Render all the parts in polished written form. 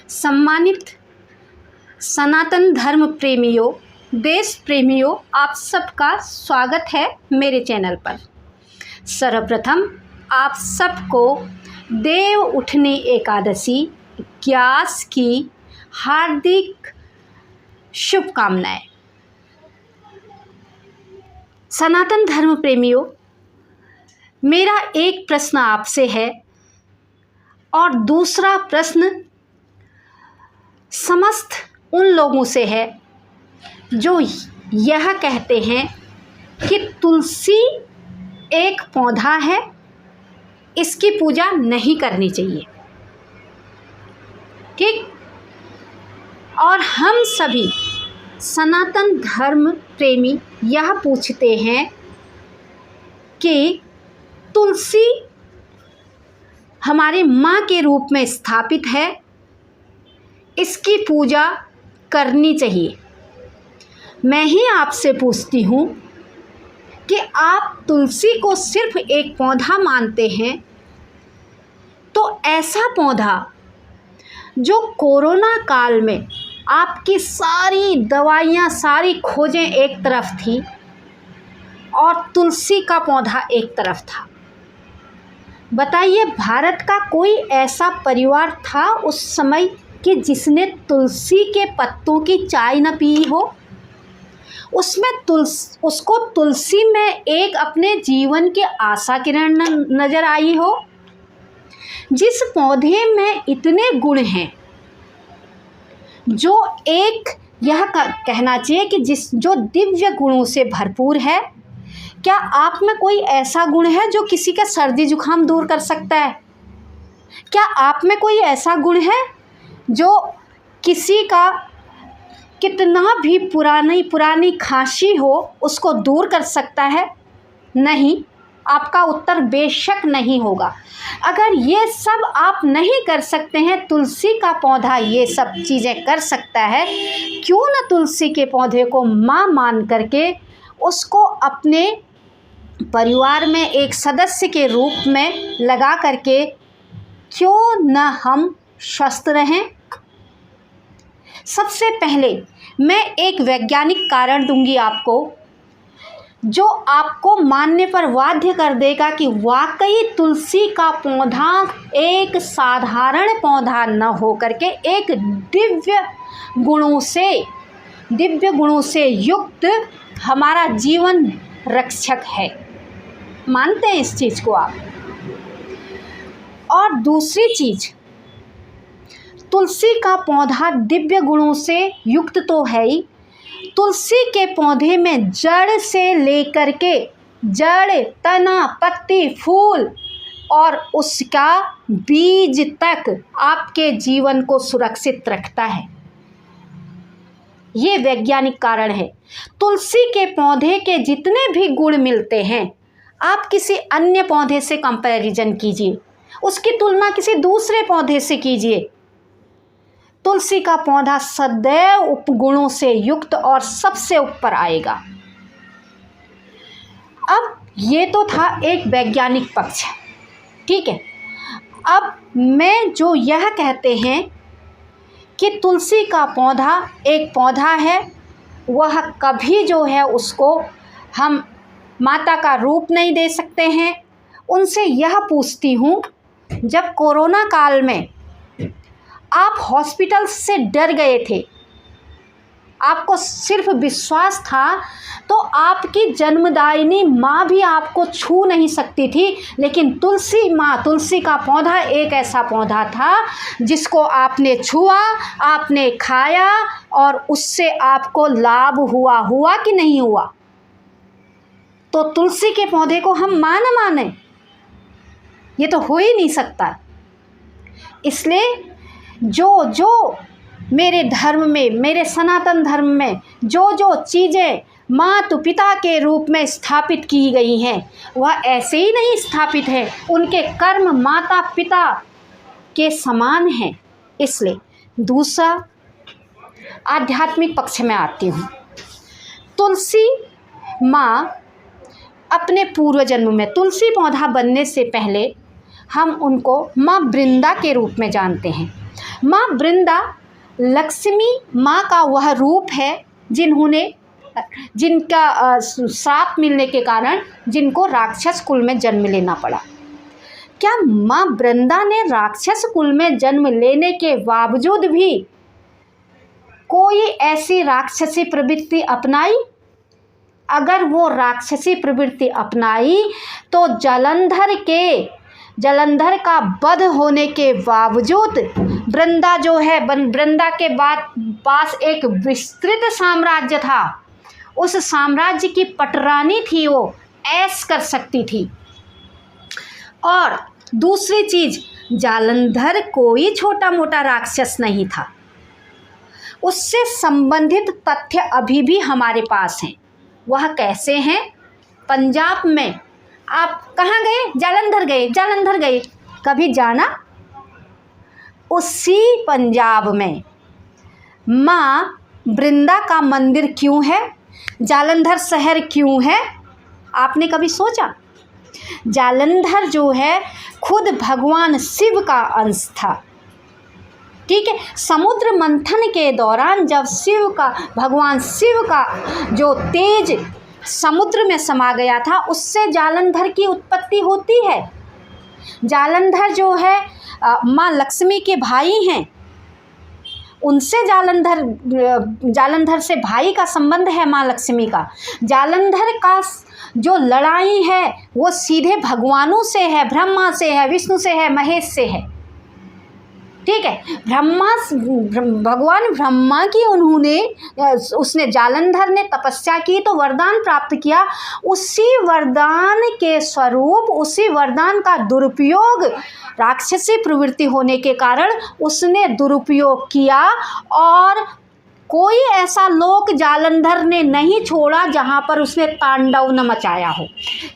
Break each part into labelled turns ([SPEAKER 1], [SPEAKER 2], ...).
[SPEAKER 1] सम्मानित सनातन धर्म प्रेमियों, देश प्रेमियों, आप सबका स्वागत है मेरे चैनल पर। सर्वप्रथम आप सबको देव उठनी एकादशी ग्यारस की हार्दिक शुभकामनाएं। सनातन धर्म प्रेमियों, मेरा एक प्रश्न आपसे है और दूसरा प्रश्न समस्त उन लोगों से है जो यह कहते हैं कि तुलसी एक पौधा है, इसकी पूजा नहीं करनी चाहिए। ठीक। और हम सभी सनातन धर्म प्रेमी यह पूछते हैं कि तुलसी हमारे माँ के रूप में स्थापित है, इसकी पूजा करनी चाहिए। मैं ही आपसे पूछती हूँ कि आप तुलसी को सिर्फ एक पौधा मानते हैं, तो ऐसा पौधा जो कोरोना काल में आपकी सारी दवाइयाँ, सारी खोजें एक तरफ थी और तुलसी का पौधा एक तरफ था। बताइए, भारत का कोई ऐसा परिवार था उस समय कि जिसने तुलसी के पत्तों की चाय न पी हो? उसको तुलसी में एक अपने जीवन की आशा किरण नजर आई हो? जिस पौधे में इतने गुण हैं, जो एक यह कहना चाहिए कि जो दिव्य गुणों से भरपूर है, क्या आप में कोई ऐसा गुण है जो किसी का सर्दी जुकाम दूर कर सकता है? क्या आप में कोई ऐसा गुण है जो किसी का कितना भी पुरानी खांसी हो उसको दूर कर सकता है? नहीं। आपका उत्तर बेशक नहीं होगा। अगर ये सब आप नहीं कर सकते हैं, तुलसी का पौधा ये सब चीज़ें कर सकता है, क्यों न तुलसी के पौधे को माँ मान करके उसको अपने परिवार में एक सदस्य के रूप में लगा करके क्यों न हम स्वस्थ रहें? सबसे पहले मैं एक वैज्ञानिक कारण दूंगी आपको, जो आपको मानने पर बाध्य कर देगा कि वाकई तुलसी का पौधा एक साधारण पौधा न हो करके एक दिव्य गुणों से युक्त हमारा जीवन रक्षक है। मानते हैं इस चीज़ को आप? और दूसरी चीज़, तुलसी का पौधा दिव्य गुणों से युक्त तो है ही, तुलसी के पौधे में जड़ से लेकर के जड़, तना, पत्ती, फूल और उसका बीज तक आपके जीवन को सुरक्षित रखता है। ये वैज्ञानिक कारण है। तुलसी के पौधे के जितने भी गुण मिलते हैं, आप किसी अन्य पौधे से कंपैरिजन कीजिए, उसकी तुलना किसी दूसरे पौधे से कीजिए, तुलसी का पौधा सदैव उपगुणों से युक्त और सबसे ऊपर आएगा। अब ये तो था एक वैज्ञानिक पक्ष, ठीक है। अब मैं जो यह कहते हैं कि तुलसी का पौधा एक पौधा है, वह कभी जो है उसको हम माता का रूप नहीं दे सकते हैं। उनसे यह पूछती हूँ, जब कोरोना काल में आप हॉस्पिटल से डर गए थे, आपको सिर्फ विश्वास था, तो आपकी जन्मदायिनी माँ भी आपको छू नहीं सकती थी, लेकिन तुलसी माँ, तुलसी का पौधा एक ऐसा पौधा था जिसको आपने छुआ, आपने खाया और उससे आपको लाभ हुआ कि नहीं हुआ? तो तुलसी के पौधे को हम माने, ये तो हो ही नहीं सकता। इसलिए जो मेरे धर्म में, मेरे सनातन धर्म में जो चीज़ें माता पिता के रूप में स्थापित की गई हैं, वह ऐसे ही नहीं स्थापित है, उनके कर्म माता पिता के समान हैं। इसलिए दूसरा आध्यात्मिक पक्ष में आती हूँ। तुलसी माँ अपने पूर्व जन्म में, तुलसी पौधा बनने से पहले हम उनको माँ वृंदा के रूप में जानते हैं। माँ वृंदा लक्ष्मी माँ का वह रूप है जिनका श्राप मिलने के कारण जिनको राक्षस कुल में जन्म लेना पड़ा। क्या माँ वृंदा ने राक्षस कुल में जन्म लेने के बावजूद भी कोई ऐसी राक्षसी प्रवृत्ति अपनाई? अगर वो राक्षसी प्रवृत्ति अपनाई तो जालंधर का वध होने के बावजूद वृंदा जो है वृंदा के पास एक विस्तृत साम्राज्य था, उस साम्राज्य की पटरानी थी, वो ऐश कर सकती थी। और दूसरी चीज, जालंधर कोई छोटा मोटा राक्षस नहीं था, उससे संबंधित तथ्य अभी भी हमारे पास हैं। वह कैसे हैं? पंजाब में आप कहाँ गए? जालंधर गए, कभी जाना? उसी पंजाब में माँ वृंदा का मंदिर क्यों है? जालंधर शहर क्यों है? आपने कभी सोचा? जालंधर जो है खुद भगवान शिव का अंश था। ठीक है, समुद्र मंथन के दौरान जब भगवान शिव का जो तेज समुद्र में समा गया था, उससे जालंधर की उत्पत्ति होती है। जालंधर जो है माँ लक्ष्मी के भाई हैं, उनसे जालंधर से भाई का संबंध है माँ लक्ष्मी का। जालंधर का जो लड़ाई है वो सीधे भगवानों से है, ब्रह्मा से है, विष्णु से है, महेश से है। ठीक है, भगवान ब्रह्मा की उसने जालंधर ने तपस्या की तो वरदान प्राप्त किया। उसी वरदान के स्वरूप, उसी वरदान का दुरुपयोग राक्षसी प्रवृत्ति होने के कारण उसने दुरुपयोग किया, और कोई ऐसा लोक जालंधर ने नहीं छोड़ा जहाँ पर उसने तांडव न मचाया हो।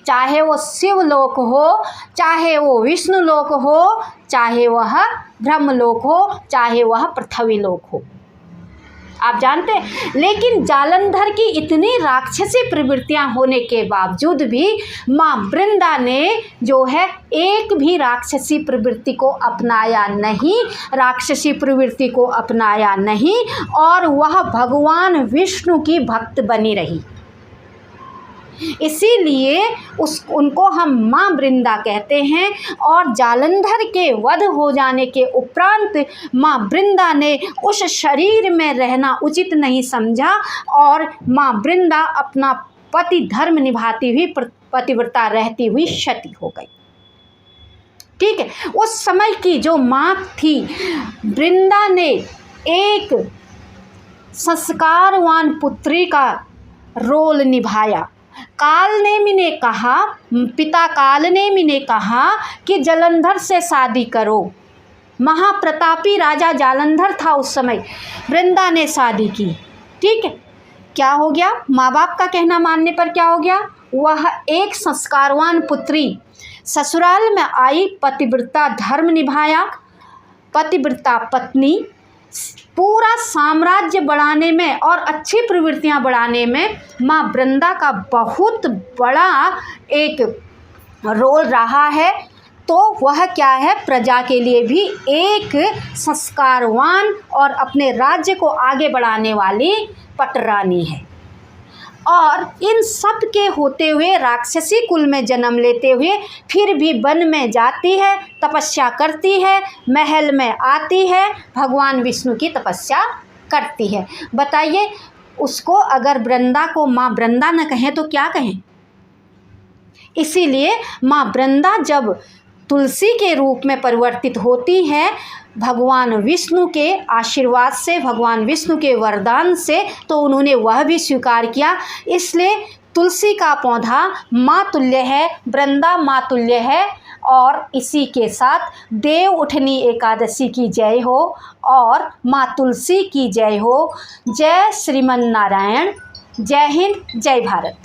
[SPEAKER 1] चाहे वो शिव लोक हो, चाहे वो विष्णु लोक हो, चाहे वह ब्रह्म लोक हो, चाहे वह पृथ्वी लोक हो, आप जानते हैं। लेकिन जालंधर की इतनी राक्षसी प्रवृत्तियां होने के बावजूद भी माँ वृंदा ने जो है एक भी राक्षसी प्रवृत्ति को अपनाया नहीं, और वह भगवान विष्णु की भक्त बनी रही। इसीलिए उनको हम माँ वृंदा कहते हैं। और जालंधर के वध हो जाने के उपरांत माँ वृंदा ने उस शरीर में रहना उचित नहीं समझा, और माँ वृंदा अपना पति धर्म निभाती हुई, पतिव्रता रहती हुई सती हो गई। ठीक है, उस समय की जो माँ थी वृंदा ने एक संस्कारवान पुत्री का रोल निभाया। पिता कालनेमि ने कहा कि जालंधर से शादी करो। महाप्रतापी राजा जालंधर था उस समय, वृंदा ने शादी की। ठीक है, क्या हो गया? माँ बाप का कहना मानने पर क्या हो गया? वह एक संस्कारवान पुत्री ससुराल में आई, पतिव्रता धर्म निभाया, पतिव्रता पत्नी पूरा साम्राज्य बढ़ाने में और अच्छी प्रवृत्तियां बढ़ाने में माँ वृंदा का बहुत बड़ा एक रोल रहा है। तो वह क्या है? प्रजा के लिए भी एक संस्कारवान और अपने राज्य को आगे बढ़ाने वाली पटरानी है। और इन सब के होते हुए, राक्षसी कुल में जन्म लेते हुए, फिर भी वन में जाती है, तपस्या करती है, महल में आती है, भगवान विष्णु की तपस्या करती है। बताइए, उसको अगर वृंदा को माँ वृंदा न कहें तो क्या कहें? इसीलिए माँ वृंदा जब तुलसी के रूप में परिवर्तित होती है भगवान विष्णु के आशीर्वाद से, भगवान विष्णु के वरदान से, तो उन्होंने वह भी स्वीकार किया। इसलिए तुलसी का पौधा माँ तुल्य है, वृंदा माँ तुल्य है। और इसी के साथ देव उठनी एकादशी की जय हो और माँ तुलसी की जय हो। जय श्रीमन नारायण। जय हिंद, जय भारत।